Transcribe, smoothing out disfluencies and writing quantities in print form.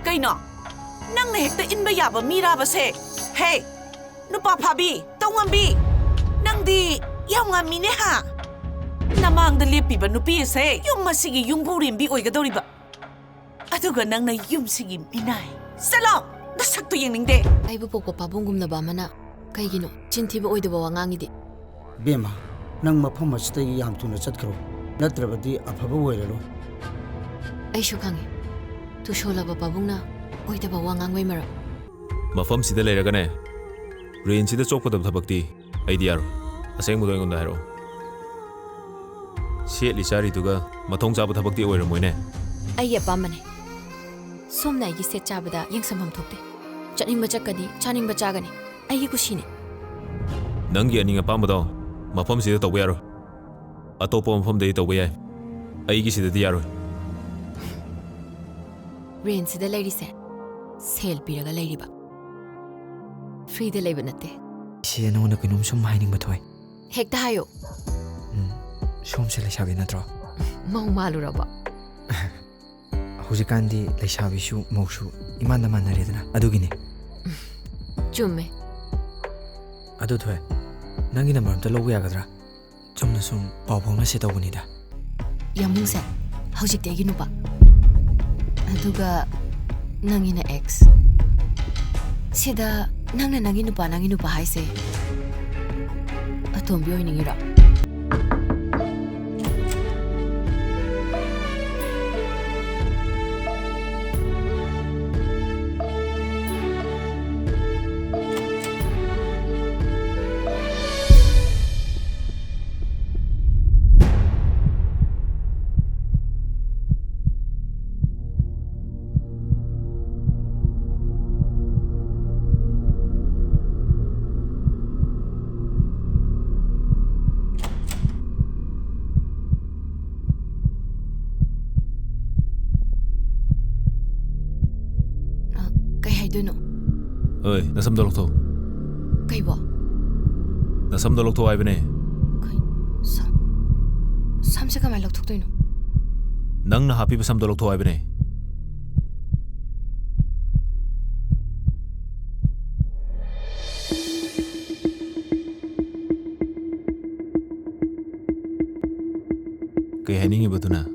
Kaino? Nang na hekta inba yaba miraba se. Hey, nupa phabi, tawambi. Nang di yaw nga mine ha. Namang da lepiba nupi se. Yung masigi yung burimbi oigadoriba. Aduga nang na yung sige minay. Salo! Nasakto yung ningde. Ay bupok pa pabunggum na ba mana? Kay gino, chintiba oy dabawa ngangidi. Bema, nang mapam asita yam tuna chatkro. Natrabadi afaba oiralo. Ay shukangi. Tu shola ba pabung na oy dabawa ngangway mara. Mafam sida leiragane. Rain sida chokpadab thabakti idea ro. Aseng mudo ngonda hero. Siet li sari tuga mathong chaba thabakti oiramoine. Ay ya pamane. Somna gi set chabada yang samam thokte. Chaning bachakadi, chaning bachagani. Ay kushine. Nangi aninga pamado mafam sida tawbe yaro. Atopa mafam dei tawbe yai. Aigi sida di yaro. Rain sida lady se. Sale piraga lady ba. Free de labor natte. Si ano na kinom sum mining batoy. Hekta hayo. Sum se lesabi na tro. Mau malu raba. Hujikandi lesabi su mosu iman naman na redana. Adugini. Chumme. Adu thoy. Nangi na maram ta lobu yagadra. Chumna sum pawpong na sitawuni da. Yamung se. Hojik te gi nupa. Aduga nangi na ex. Sida nang na nangi nupa haise. Atombi oy ningira. Duno. Oi, nasamda lokto. Kay ba? Nasamda lokto ay bane. Kay samse ka may loktok to ino. Nang na happy ba samda lokto ay bane. Kay haningi ba to na?